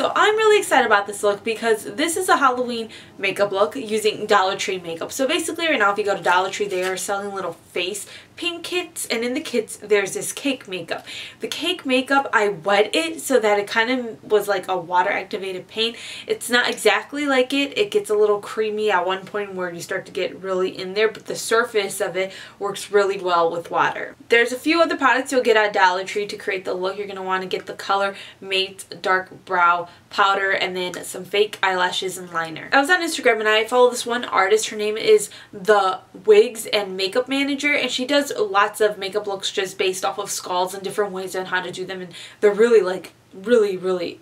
So I'm really excited about this look because this is a Halloween makeup look using Dollar Tree makeup. So basically right now if you go to Dollar Tree, they are selling little face paint kits, and in the kits there's this cake makeup. The cake makeup, I wet it so that it kind of was like a water activated paint. It's not exactly like it. It gets a little creamy at one point where you start to get really in there, but the surface of it works really well with water. There's a few other products you'll get at Dollar Tree to create the look. You're going to want to get the Colormates dark brow powder and then some fake eyelashes and liner. I was on Instagram and I follow this one artist. Her name is The Wigs and Makeup Manager, and she does lots of makeup looks just based off of skulls and different ways on how to do them, and they're really really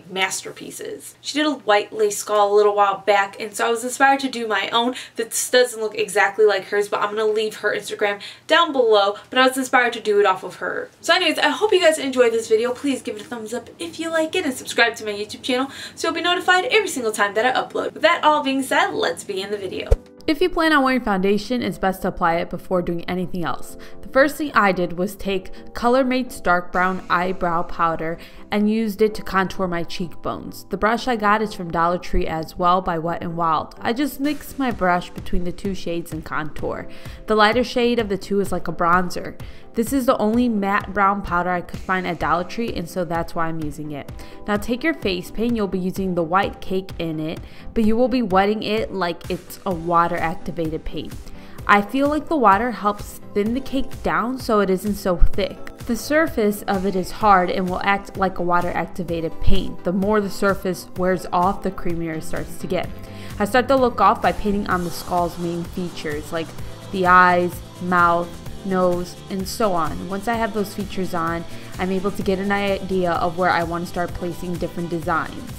masterpieces. She did a white lace skull a little while back, and so I was inspired to do my own. This doesn't look exactly like hers, but I'm going to leave her Instagram down below, but I was inspired to do it off of her. So anyways, I hope you guys enjoyed this video. Please give it a thumbs up if you like it and subscribe to my YouTube channel so you'll be notified every single time that I upload. With that all being said, let's begin the video. If you plan on wearing foundation, it's best to apply it before doing anything else. The first thing I did was take Colormates dark brown eyebrow powder and used it to contour my cheekbones. The brush I got is from Dollar Tree as well by Wet n Wild. I just mixed my brush between the two shades and contour. The lighter shade of the two is like a bronzer. This is the only matte brown powder I could find at Dollar Tree, and so that's why I'm using it. Now take your face paint. You'll be using the white cake in it, but you will be wetting it like it's a water activated paint. I feel like the water helps thin the cake down so it isn't so thick. The surface of it is hard and will act like a water activated paint. The more the surface wears off, the creamier it starts to get. I start the look off by painting on the skull's main features like the eyes, mouth, nose, and so on. Once I have those features on, I'm able to get an idea of where I want to start placing different designs.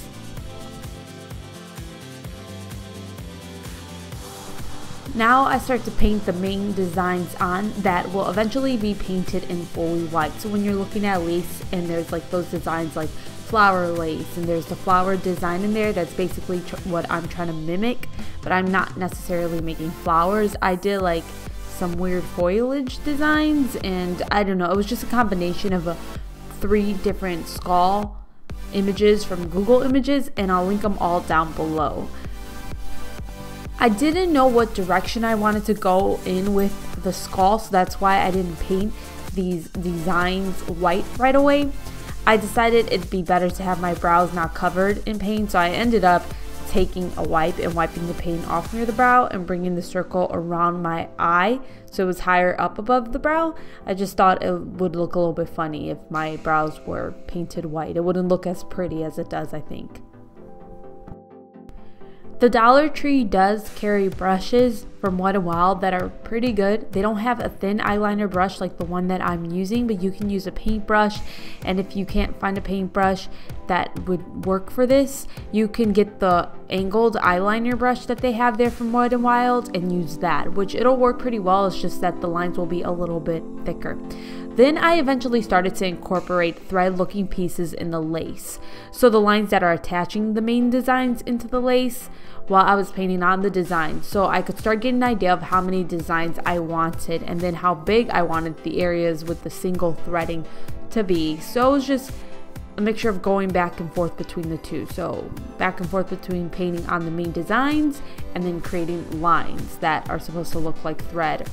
Now I start to paint the main designs on that will eventually be painted in fully white. So when you're looking at lace and there's like those designs like flower lace and there's the flower design in there, that's basically what I'm trying to mimic, but I'm not necessarily making flowers. I did like some weird foliage designs, and I don't know, it was just a combination of 3 different skull images from Google Images, and I'll link them all down below. I didn't know what direction I wanted to go in with the skull, so that's why I didn't paint these designs white right away. I decided it'd be better to have my brows not covered in paint, so I ended up taking a wipe and wiping the paint off near the brow and bringing the circle around my eye so it was higher up above the brow. I just thought it would look a little bit funny if my brows were painted white. It wouldn't look as pretty as it does, I think. The Dollar Tree does carry brushes from Wet n Wild that are pretty good. They don't have a thin eyeliner brush like the one that I'm using, but you can use a paintbrush, and if you can't find a paintbrush that would work for this, you can get the angled eyeliner brush that they have there from Wet n Wild and use that, which it'll work pretty well. It's just that the lines will be a little bit thicker. Then I eventually started to incorporate thread looking pieces in the lace. So the lines that are attaching the main designs into the lace while I was painting on the design, so I could start getting an idea of how many designs I wanted and then how big I wanted the areas with the single threading to be. So it was just a mixture of going back and forth between the two. So back and forth between painting on the main designs and then creating lines that are supposed to look like thread.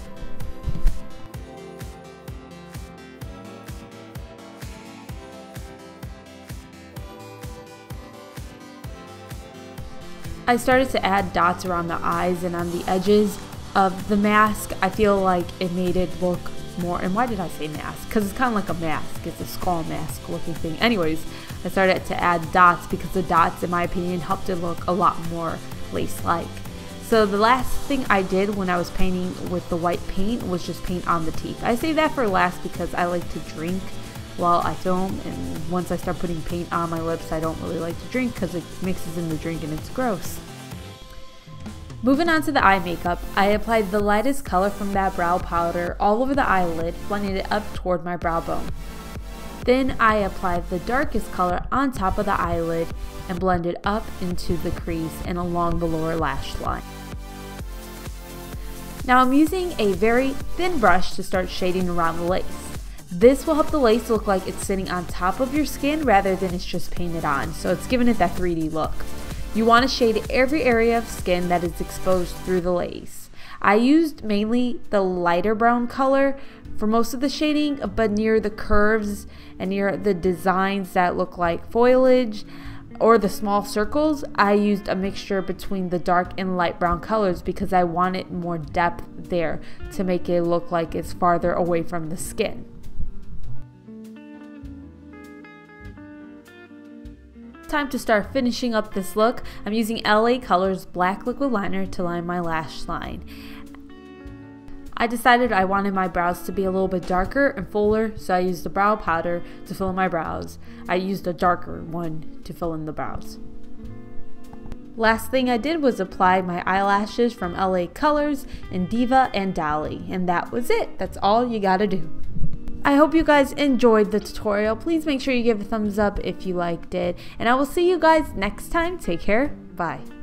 I started to add dots around the eyes and on the edges of the mask. I feel like it made it look more, and why did I say mask? Because it's kind of like a mask. It's a skull mask looking thing. Anyways, I started to add dots because the dots, in my opinion, helped it look a lot more lace-like. So the last thing I did when I was painting with the white paint was just paint on the teeth. I say that for last because I like to drink while I film, and once I start putting paint on my lips, I don't really like to drink because it mixes in the drink and it's gross. Moving on to the eye makeup, I applied the lightest color from that brow powder all over the eyelid, blending it up toward my brow bone. Then I applied the darkest color on top of the eyelid and blended up into the crease and along the lower lash line. Now I'm using a very thin brush to start shading around the lace. This will help the lace look like it's sitting on top of your skin rather than it's just painted on, so it's giving it that 3D look. You want to shade every area of skin that is exposed through the lace. I used mainly the lighter brown color for most of the shading, but near the curves and near the designs that look like foliage or the small circles, I used a mixture between the dark and light brown colors because I wanted more depth there to make it look like it's farther away from the skin. Time to start finishing up this look. I'm using LA Colors black liquid liner to line my lash line. I decided I wanted my brows to be a little bit darker and fuller, so I used the brow powder to fill in my brows. I used a darker one to fill in the brows. Last thing I did was apply my eyelashes from LA Colors in Diva and Dolly, and that was it. That's all you gotta do. I hope you guys enjoyed the tutorial. Please make sure you give a thumbs up if you liked it, and I will see you guys next time. Take care. Bye.